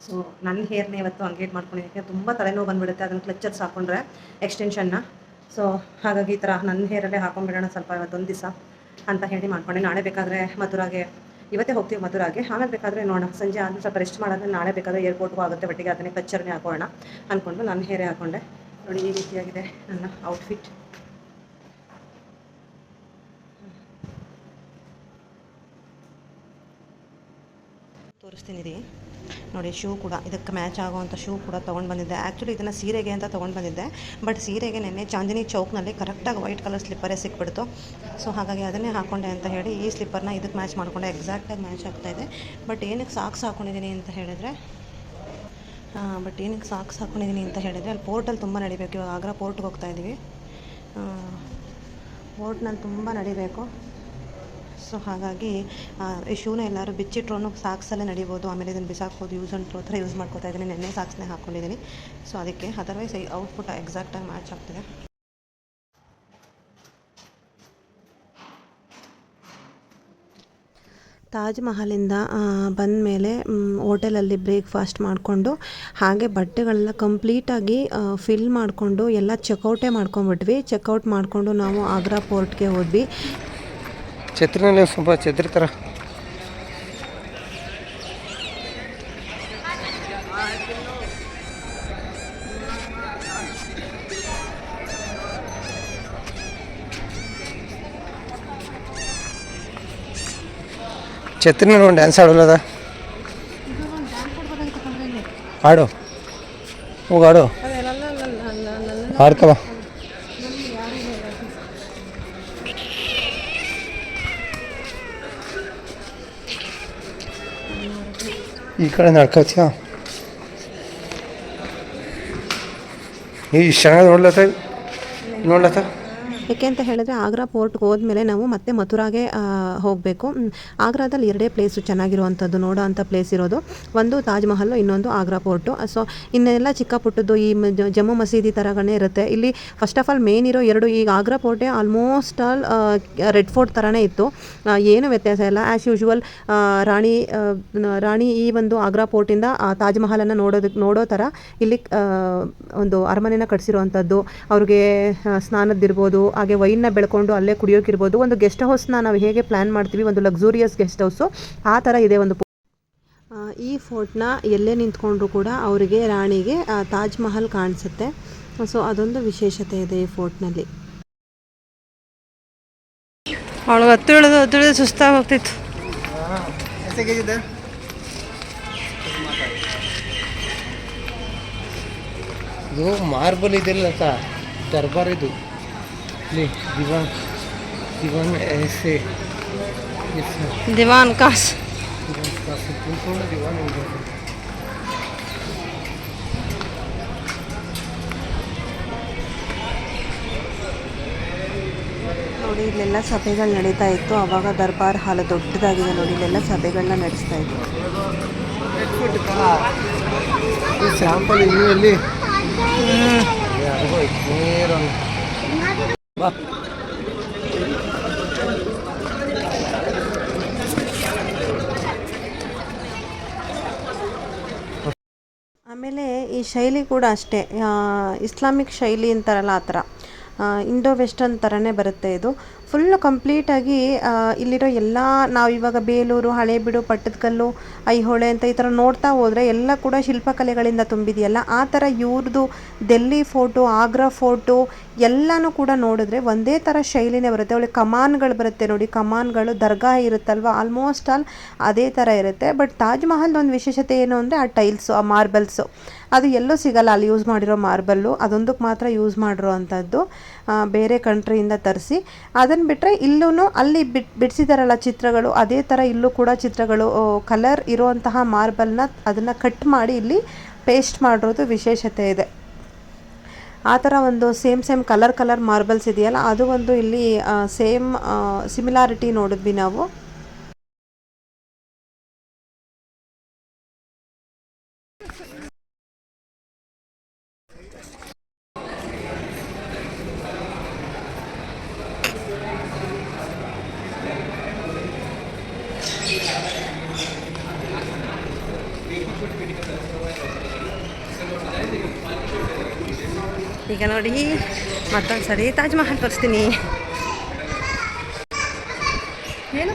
So ನನ್ನ ಹೇರ್ನೇ ಇವತ್ತು ಹಂಗೇಟ್ ಮಾಡ್ಕೊಂಡಿದ್ದಕ್ಕೆ ತುಂಬ ತಲೆನೋವು ಬಂದುಬಿಡುತ್ತೆ ಅದನ್ನು ಕ್ಲಚರ್ಸ್ ಹಾಕೊಂಡ್ರೆ ಎಕ್ಸ್ಟೆನ್ಷನ್ನ. ಸೊ ಹಾಗಾಗಿ ಈ ಥರ ನನ್ನ ಹೇರಲ್ಲೇ ಹಾಕೊಂಡ್ಬಿಡೋಣ ಸ್ವಲ್ಪ ಇವತ್ತೊಂದು ದಿವಸ ಅಂತ ಹೇಳಿ ಮಾಡ್ಕೊಂಡೆ. ನಾಳೆ ಬೇಕಾದರೆ ಮಥುರಾಗೆ, ಇವತ್ತೇ ಹೋಗ್ತೀವಿ ಮಥುರಾಗೆ, ಆಮೇಲೆ ಬೇಕಾದರೆ ನೋಡೋಣ ಸಂಜೆ ಆದರೂ ಸ್ವಲ್ಪ ರೆಸ್ಟ್ ಮಾಡೋದ್ರೆ ನಾಳೆ ಬೇಕಾದರೆ ಏರ್ಪೋರ್ಟ್ಗೂ ಆಗುತ್ತೆ, ಒಟ್ಟಿಗೆ ಅದನ್ನೇ ಕ್ಲಚರ್ನೇ ಹಾಕೋಣ ಅಂದ್ಕೊಂಡು ನನ್ನ ಹೇರೇ ಹಾಕೊಂಡೆ. ನೋಡಿ ಈ ರೀತಿಯಾಗಿದೆ ನನ್ನ ಔಟ್ಫಿಟ್. ತೋರಿಸ್ತೀನಿ ರೀ ನೋಡಿ. ಶೂ ಕೂಡ ಇದಕ್ಕೆ ಮ್ಯಾಚ್ ಆಗೋವಂಥ ಶೂ ಕೂಡ ತೊಗೊಂಡು ಬಂದಿದ್ದೆ. ಆ್ಯಕ್ಚುಲಿ ಇದನ್ನು ಸೀರೆಗೆ ಅಂತ ತೊಗೊಂಡು ಬಂದಿದ್ದೆ, ಬಟ್ ಸೀರೆಗೆ ನೆನ್ನೆ ಚಾಂದಿನಿ ಚೌಕ್ನಲ್ಲಿ ಕರೆಕ್ಟಾಗಿ ವೈಟ್ ಕಲರ್ ಸ್ಲಿಪ್ಪರೇ ಸಿಕ್ಬಿಡ್ತು. ಸೊ ಹಾಗಾಗಿ ಅದನ್ನೇ ಹಾಕ್ಕೊಂಡೆ ಅಂತ ಹೇಳಿ ಈ ಸ್ಲಿಪ್ಪರ್ನ ಇದಕ್ಕೆ ಮ್ಯಾಚ್ ಮಾಡಿಕೊಂಡೆ. ಎಕ್ಸಾಕ್ಟಾಗಿ ಮ್ಯಾಚ್ ಆಗ್ತಾಯಿದೆ. ಬಟ್ ಏನಕ್ಕೆ ಸಾಕ್ಸ್ ಹಾಕ್ಕೊಂಡಿದ್ದೀನಿ ಅಂತ ಹೇಳಿದರೆ ಅಲ್ಲಿ ಪೋರ್ಟಲ್ಲಿ ತುಂಬ ನಡಿಬೇಕು. ಇವಾಗ ಆಗ್ರಾ ಪೋರ್ಟ್ಗೆ ಹೋಗ್ತಾಯಿದ್ದೀವಿ, ಪೋರ್ಟ್ನಲ್ಲಿ ತುಂಬ ನಡಿಬೇಕು. ಸೊ ಹಾಗಾಗಿ ಈ ಶೂನ ಎಲ್ಲರೂ ಬಿಚ್ಚಿಟ್ರೂ ಸಾಕ್ಸಲ್ಲೇ ನಡಿಬೋದು, ಆಮೇಲೆ ಇದನ್ನು ಬಿಸಾಕ್ಬೋದು, ಯೂಸ್ ಆ್ಯಂಡ್ ಥ್ರೋ ಥರ ಯೂಸ್ ಮಾಡ್ಕೊತಾ ಇದ್ದೀನಿ. ನೆನ್ನೆ ಸಾಕ್ಸ್ನೇ ಹಾಕ್ಕೊಂಡಿದ್ದೀನಿ. ಸೊ ಅದಕ್ಕೆ ಅದರ್ವೈಸ್ ಈ ಔಟ್ಪುಟ್ ಎಕ್ಸಾಕ್ಟಾಗಿ ಮ್ಯಾಚ್ ಆಗ್ತಿದೆ. ತಾಜ್ ಮಹಲಿಂದ ಬಂದ ಮೇಲೆ ಹೋಟೆಲಲ್ಲಿ ಬ್ರೇಕ್ಫಾಸ್ಟ್ ಮಾಡಿಕೊಂಡು ಹಾಗೆ ಬಟ್ಟೆಗಳೆಲ್ಲ ಕಂಪ್ಲೀಟಾಗಿ ಫಿಲ್ ಮಾಡಿಕೊಂಡು ಎಲ್ಲ ಚೆಕ್ಔಟೇ ಮಾಡ್ಕೊಂಬಿಟ್ವಿ. ಚೆಕ್ಔಟ್ ಮಾಡಿಕೊಂಡು ನಾವು ಆಗ್ರಾ ಪೋರ್ಟ್ಗೆ ಹೋದ್ವಿ. ಛತ್ರಿನಲ್ಲಿ ಸ್ವಲ್ಪ ಛತ್ರಿ ಥರ ಛತ್ರಿನಲ್ಲಿ ಒಂದು ಡ್ಯಾನ್ಸ್ ಆಡೋಲ್ಲದ ಆಡು ಹೋಗಿ ಆಡು ಆಡ್ಕವ. ಈ ಕಡೆ ನಡ್ಕೋತೀಯ ಈ ಚೆನ್ನಾಗಿ ನೋಡ್ಲತ್ತ. ಏಕೆ ಅಂತ ಹೇಳಿದ್ರೆ ಆಗ್ರಾ ಪೋರ್ಟ್ಗೆ ಹೋದ್ಮೇಲೆ ನಾವು ಮತ್ತೆ ಮಥುರಾಗೆ ಹೋಗಬೇಕು. ಆಗ್ರಾದಲ್ಲಿ ಎರಡೇ ಪ್ಲೇಸು ಚೆನ್ನಾಗಿರುವಂಥದ್ದು ನೋಡೋ ಅಂಥ ಪ್ಲೇಸ್ ಇರೋದು, ಒಂದು ತಾಜ್ ಮಹಲ್, ಇನ್ನೊಂದು ಆಗ್ರಾ ಪೋರ್ಟು. ಸೊ ಇನ್ನೆಲ್ಲ ಚಿಕ್ಕ ಪುಟ್ಟದ್ದು ಈ ಜಮ್ಮು ಮಸೀದಿ ಥರಗಳೇ ಇರುತ್ತೆ ಇಲ್ಲಿ. ಫಸ್ಟ್ ಆಫ್ ಆಲ್ ಮೇನ್ ಇರೋ ಎರಡು, ಈಗ ಆಗ್ರಾ ಪೋರ್ಟೇ ಆಲ್ಮೋಸ್ಟ್ ಆಲ್ ರೆಡ್ ಫೋರ್ಟ್ ಥರನೇ ಇತ್ತು, ಏನು ವ್ಯತ್ಯಾಸ ಇಲ್ಲ. ಆ್ಯಸ್ ಯೂಶ್ವಲ್ ರಾಣಿ ಈ ಒಂದು ಆಗ್ರಾ ಪೋರ್ಟಿಂದ ತಾಜ್ ಮಹಲನ್ನು ನೋಡೋ ಥರ ಇಲ್ಲಿ ಒಂದು ಅರಮನೆನ ಕಟ್ಸಿರುವಂಥದ್ದು. ಅವ್ರಿಗೆ ಸ್ನಾನದ್ದಿರ್ಬೋದು, ಹಾಗೆ ವೈನ್ನ ಬೆಳ್ಕೊಂಡು ಅಲ್ಲೇ ಕುಡಿಯೋಕ್ಕಿರ್ಬೋದು. ಒಂದು ಗೆಸ್ಟ್ ಹೌಸ್ನ ನಾವು ಹೇಗೆ ಪ್ಲ್ಯಾನ್ ಮಾಡ್ತೀವಿ, ಒಂದು ಲಕ್ಸುರಿಯಸ್ ಗೆಸ್ಟ್ ಹೌಸು ಆ ಥರ ಇದೆ ಒಂದು. ಈ ಫೋರ್ಟ್ನ ಎಲ್ಲೇ ನಿಂತ್ಕೊಂಡ್ರು ಕೂಡ ಅವರಿಗೆ, ರಾಣಿಗೆ ತಾಜ್ ಮಹಲ್ ಕಾಣಿಸುತ್ತೆ. ಸೊ ಅದೊಂದು ವಿಶೇಷತೆ ಇದೆ ಈ ಫೋರ್ಟ್ನಲ್ಲಿ. ಅವಳಿಗೆ ಹತ್ತಿಳಿದು ಸುಸ್ತಾಗಿ ಹೋಗ್ತಿತ್ತು. ಇದು ಮಾರ್ಬಲ್ ಇದೆಲ್ಲ ದರ್ಬಾರ್ ಇದು. दीवान ऐसे दीवान काश दीवान ನೋಡಿ ಇಲ್ಲೆಲ್ಲ ಸಭೆಗಳು ನಡೀತಾ ಇತ್ತು. ಆವಾಗ ದರ್ಬಾರ್ ಹಾಲ್ ದೊಡ್ಡದಾಗಿದೆ ನೋಡಿ, ಇಲ್ಲೆಲ್ಲ ಸಭೆಗಳನ್ನ ನಡೆಸ್ತಾ ಇತ್ತು. ಸ್ಯಾಂಪಲ್ ಇಲ್ಲಿ ಆಮೇಲೆ ಈ ಶೈಲಿ ಕೂಡ ಅಷ್ಟೇ, ಇಸ್ಲಾಮಿಕ್ ಶೈಲಿ ಅಂತಾರಲ್ಲ ಆ ಥರ, ಇಂಡೋ ವೆಸ್ಟರ್ನ್ ಥರನೇ ಬರುತ್ತೆ ಇದು. ಫುಲ್ಲು ಕಂಪ್ಲೀಟಾಗಿ ಇಲ್ಲಿರೋ ಎಲ್ಲ, ನಾವಿವಾಗ ಬೇಲೂರು, ಹಳೇಬೀಡು, ಪಟ್ಟದಕಲ್ಲು, ಐಹೊಳೆ ಅಂತ ಈ ಥರ ನೋಡ್ತಾ ಹೋದರೆ ಎಲ್ಲ ಕೂಡ ಶಿಲ್ಪಕಲೆಗಳಿಂದ ತುಂಬಿದೆಯಲ್ಲ, ಆ ಥರ ಇವ್ರದ್ದು ಡೆಲ್ಲಿ ಫೋರ್ಟು, ಆಗ್ರಾ ಫೋರ್ಟು ಎಲ್ಲನೂ ಕೂಡ ನೋಡಿದ್ರೆ ಒಂದೇ ಥರ ಶೈಲಿನೇ ಬರುತ್ತೆ. ಒಳ್ಳೆ ಕಮಾನ್ಗಳು ಬರುತ್ತೆ ನೋಡಿ, ಕಮಾನ್ಗಳು, ದರ್ಗಾ ಇರುತ್ತಲ್ವ, ಆಲ್ಮೋಸ್ಟ್ ಆಲ್ ಅದೇ ಥರ ಇರುತ್ತೆ. ಬಟ್ ತಾಜ್ ಮಹಲ್ ಒಂದು ವಿಶೇಷತೆ ಏನು ಅಂದರೆ ಆ ಟೈಲ್ಸು, ಆ ಮಾರ್ಬಲ್ಸು, ಅದು ಎಲ್ಲೂ ಸಿಗಲ್ಲ. ಅಲ್ಲಿ ಯೂಸ್ ಮಾಡಿರೋ ಮಾರ್ಬಲ್ಲು ಅದೊಂದಕ್ಕೆ ಮಾತ್ರ ಯೂಸ್ ಮಾಡಿರೋ ಅಂಥದ್ದು, ಬೇರೆ ಕಂಟ್ರಿಯಿಂದ ತರಿಸಿ. ಅದನ್ನು ಬಿಟ್ಟರೆ ಇಲ್ಲೂ ಅಲ್ಲಿ ಬಿಡಿಸಿದಾರಲ್ಲ ಚಿತ್ರಗಳು, ಅದೇ ಥರ ಇಲ್ಲೂ ಕೂಡ ಚಿತ್ರಗಳು, ಕಲರ್ ಇರುವಂತಹ ಮಾರ್ಬಲ್ನ ಅದನ್ನು ಕಟ್ ಮಾಡಿ ಇಲ್ಲಿ ಪೇಸ್ಟ್ ಮಾಡಿರೋದು ವಿಶೇಷತೆ ಇದೆ. ಆ ಥರ ಒಂದು ಸೇಮ್ ಕಲರ್ ಮಾರ್ಬಲ್ಸ್ ಇದೆಯಲ್ಲ, ಅದು ಒಂದು ಇಲ್ಲಿ ಸೇಮ್ ಸಿಮಿಲಾರಿಟಿ ನೋಡಿದ್ವಿ ನಾವು. Thank you. ಈಗ ನೋಡಿ ಮತ್ತೊಂದು ಸರಿ ತಾಜ್ ಮಹಲ್ ತೋರಿಸ್ತೀನಿ. ಏನು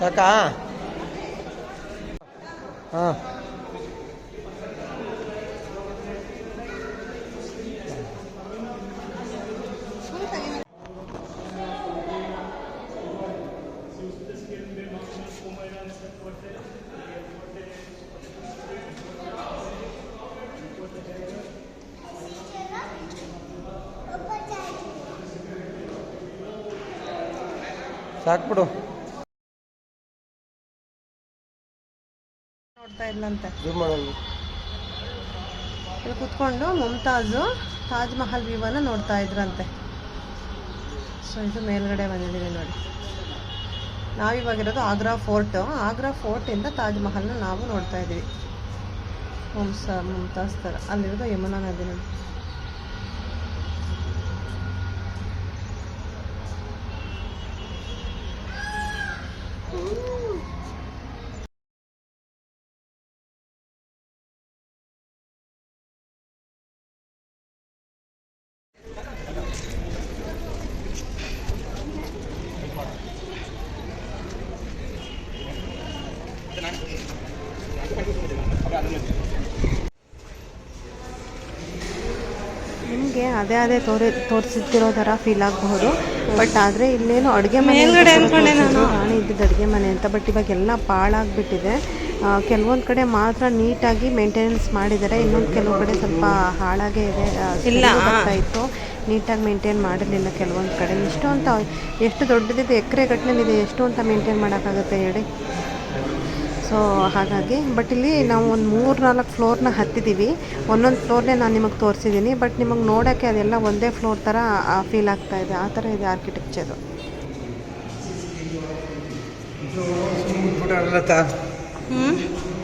ಸಾಕಾ? ಹಾಂ ಸಾಕ್ಬಿಡು. ನೋಡ್ತಾ ಇದ್ಲಂತೆ. ಮಾಡೋದು ಇಲ್ಲಿ ಕೂತ್ಕೊಂಡು ಮುಮ್ತಾಜು ತಾಜ್ ಮಹಲ್ ವ್ಯೂವನ್ನು ನೋಡ್ತಾ ಇದ್ರಂತೆ. ಸೊ ಇದು ಮೇಲ್ಗಡೆ ಬಂದಿದ್ದೀವಿ ನೋಡಿ. ನಾವಿವಾಗಿರೋದು ಆಗ್ರಾ ಫೋರ್ಟು. ಆಗ್ರಾ ಫೋರ್ಟಿಂದ ತಾಜ್ ಮಹಲ್ನ ನಾವು ನೋಡ್ತಾ ಇದ್ದೀವಿ. ಮುಮ್ತಾಜ್ ಥರ ಅಲ್ಲಿರೋದು ಯಮುನಾ ನದಿ ನೋಡಿ. ನಿಮಗೆ ಅದೇ ತೋರಿಸಿರೋ ಥರ ಫೀಲ್ ಆಗಬಹುದು. ಬಟ್ ಆದರೆ ಇಲ್ಲೇನು ಅಡುಗೆ ಮನೆ ರಾಣಿ ಇದ್ದಿದ್ದು ಅಡುಗೆ ಮನೆ ಅಂತ. ಬಟ್ ಇವಾಗೆಲ್ಲ ಪಾಳಾಗ್ಬಿಟ್ಟಿದೆ. ಕೆಲವೊಂದು ಕಡೆ ಮಾತ್ರ ನೀಟಾಗಿ ಮೇಂಟೆನೆನ್ಸ್ ಮಾಡಿದ್ದಾರೆ, ಇನ್ನೊಂದು ಕೆಲವು ಕಡೆ ಸ್ವಲ್ಪ ಹಾಳಾಗೇ ಇದೆ. ಬರ್ತಾ ಇತ್ತು, ನೀಟಾಗಿ ಮೇಂಟೈನ್ ಮಾಡಿರಲಿಲ್ಲ ಕೆಲವೊಂದು ಕಡೆ. ಇಷ್ಟು ಅಂತ ಎಷ್ಟು ದೊಡ್ಡದಿದೆ, ಎಕರೆ ಗಟ್ಟಲೆ ಎಷ್ಟು ಅಂತ ಮೇಂಟೈನ್ ಮಾಡೋಕ್ಕಾಗುತ್ತೆ ಹೇಳಿ. ಸೊ ಹಾಗಾಗಿ ಬಟ್ ಇಲ್ಲಿ ನಾವು ಒಂದು 3-4 ಫ್ಲೋರ್ನ ಹತ್ತಿದ್ದೀವಿ. ಒಂದೊಂದು ಫ್ಲೋರ್ನೇ ನಾನು ನಿಮಗೆ ತೋರಿಸಿದ್ದೀನಿ. ಬಟ್ ನಿಮಗೆ ನೋಡೋಕ್ಕೆ ಅದೆಲ್ಲ ಒಂದೇ ಫ್ಲೋರ್ ಥರ ಫೀಲ್ ಆಗ್ತಾ ಇದೆ. ಆ ಥರ ಇದೆ ಆರ್ಕಿಟೆಕ್ಚರು.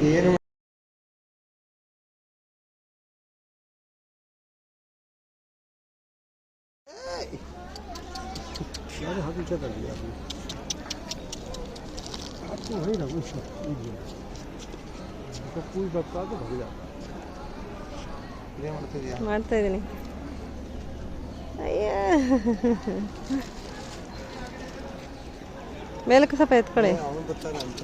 ಏನು ಇದೇ ಮಾಡ್ತಿದ್ಯಾ ಮಾಡ್ತಾ ಇದ್ದೀನಿ. ಅಯ್ಯ ಮೇಲಕ್ಕೆ ಸ್ವಲ್ಪ ಎತ್ಕೊಳ್ಳಿ. ಅವನು ಬರ್ತಾನೆ ಅಂತ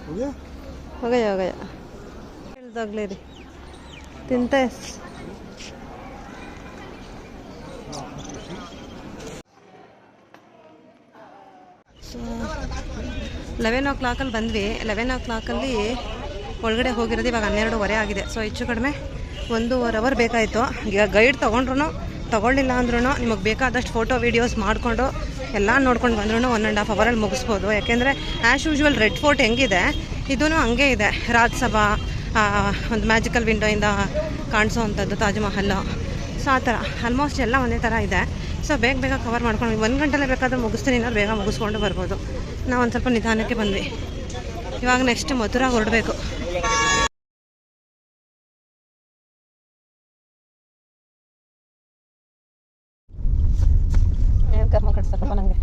ಹೋಗಯ್ಯ ಹೋಗಯ್ಯ ಹೇಳ್ದಾಗ್ಲೇ ರೀ ತಿಂತೆ. 11 ಬಂದ್ವಿ. 11 ಒಳಗಡೆ ಹೋಗಿರೋದು ಇವಾಗ 12:15 ಆಗಿದೆ. ಸೊ ಹೆಚ್ಚು ಕಡಿಮೆ 1.5 ಅವರ್ ಬೇಕಾಯಿತು. ಈಗ ಗೈಡ್ ತೊಗೊಳ್ಳಿಲ್ಲ ಅಂದ್ರೂ ನಿಮಗೆ ಬೇಕಾದಷ್ಟು ಫೋಟೋ ವೀಡಿಯೋಸ್ ಮಾಡಿಕೊಂಡು ಎಲ್ಲ ನೋಡ್ಕೊಂಡು ಬಂದ್ರೂ 1.5 ಅವರಲ್ಲಿ ಮುಗಿಸ್ಬೋದು. ಯಾಕೆಂದರೆ ಆ್ಯಸ್ ಯೂಶ್ವಲ್ ರೆಡ್ ಫೋರ್ಟ್ ಹೆಂಗಿದೆ ಇದೂ ಹಂಗೆ ಇದೆ. ರಾಜ್ಸಭಾ ಒಂದು ಮ್ಯಾಜಿಕಲ್ ವಿಂಡೋಯಿಂದ ಕಾಣಿಸೋ ಅಂಥದ್ದು ತಾಜ್ ಮಹಲ್. ಸೊ ಆ ಥರ ಆಲ್ಮೋಸ್ಟ್ ಎಲ್ಲ ಒಂದೇ ಥರ ಇದೆ. ಸೊ ಬೇಗ ಕವರ್ ಮಾಡ್ಕೊಂಡು 1 ಗಂಟೆಲೇ ಬೇಕಾದ್ರೆ ಮುಗಿಸ್ತೀನಿ ಅನ್ನೋದು ಬೇಗ ಮುಗಿಸ್ಕೊಂಡು ಬರ್ಬೋದು. ನಾವು ಒಂದು ಸ್ವಲ್ಪ ನಿಧಾನಕ್ಕೆ ಬಂದ್ವಿ. ಇವಾಗ ನೆಕ್ಸ್ಟ್ ಮಥುರಾ ಹೊರಡಬೇಕು. ಏನು ಕರ್ಮ ಕಟ್ಸಕ್ಕಪ್ಪ ನನಗೆ,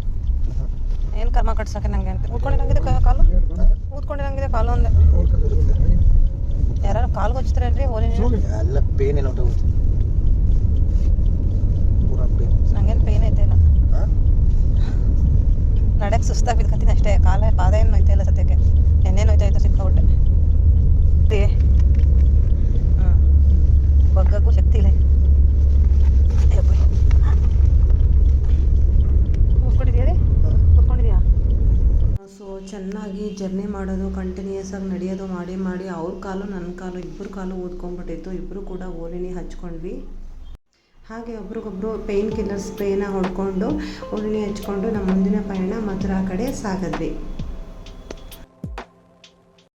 ಏನು ಕರ್ಮ ಕಟ್ಸಕ್ಕೆ ನನಗೆ ಅಂತ ಊದ್ಕೊಂಡಿರಂಗಿದೆ ಕಾಲು, ಊದ್ಕೊಂಡಿರಂಗಿದೆ ಕಾಲು ಅಂದೆ. ಯಾರು ಕಾಲು ಗೊಚ್ತಾರೆ ಅಲ್ರಿ ಓಲಿ ಎಲ್ಲ ಪೇನ್ ಏನೋ ನಂಗೇನು ಪೇನ್ ಐತೆ ಇಲ್ಲ, ನಡೆಯಕ್ಕೆ ಸುಸ್ತಾಗಿ ಬಿದ್ಕತ್ತೀನಿ ಅಷ್ಟೇ. ಪಾದ ಏನು ನೋಯ್ತಾ ಇಲ್ಲ ಸದ್ಯಕ್ಕೆ, ಎಣ್ಣೆ ನೋಯ್ತಾ ಇತ್ತು ಸಿಕ್ಕಾಬಿಟ್ಟೆ. ಬಗ್ಗಕ್ಕೂ ಶಕ್ತಿ ಇಲ್ಲ. ಕೂತ್ಕೊಂಡಿದ್ಯಾ? ಸೊ ಚೆನ್ನಾಗಿ ಜರ್ನಿ ಮಾಡೋದು, ಕಂಟಿನ್ಯೂಸ್ ಆಗಿ ನಡೆಯೋದು ಮಾಡಿ ಅವ್ರ ಕಾಲು ನನ್ನ ಕಾಲು ಇಬ್ಬರು ಕಾಲು ಊದ್ಕೊಂಡ್ಬಿಟ್ಟಿತ್ತು. ಇಬ್ಬರು ಕೂಡ ಓಲಿನಿ ಹಚ್ಕೊಂಡ್ವಿ. ಹಾಗೆ ಒಬ್ರಿಗೊಬ್ರು ಪೇಯ್ನ್ ಕಿಲ್ಲರ್ ಸ್ಪ್ರೇನ ಹೊಡ್ಕೊಂಡು ಓಲಿನಿ ಹಚ್ಕೊಂಡು ನಮ್ಮ ಮುಂದಿನ ಪಯಣ ಮಥುರಾ ಕಡೆ ಸಾಗಿದ್ವಿ.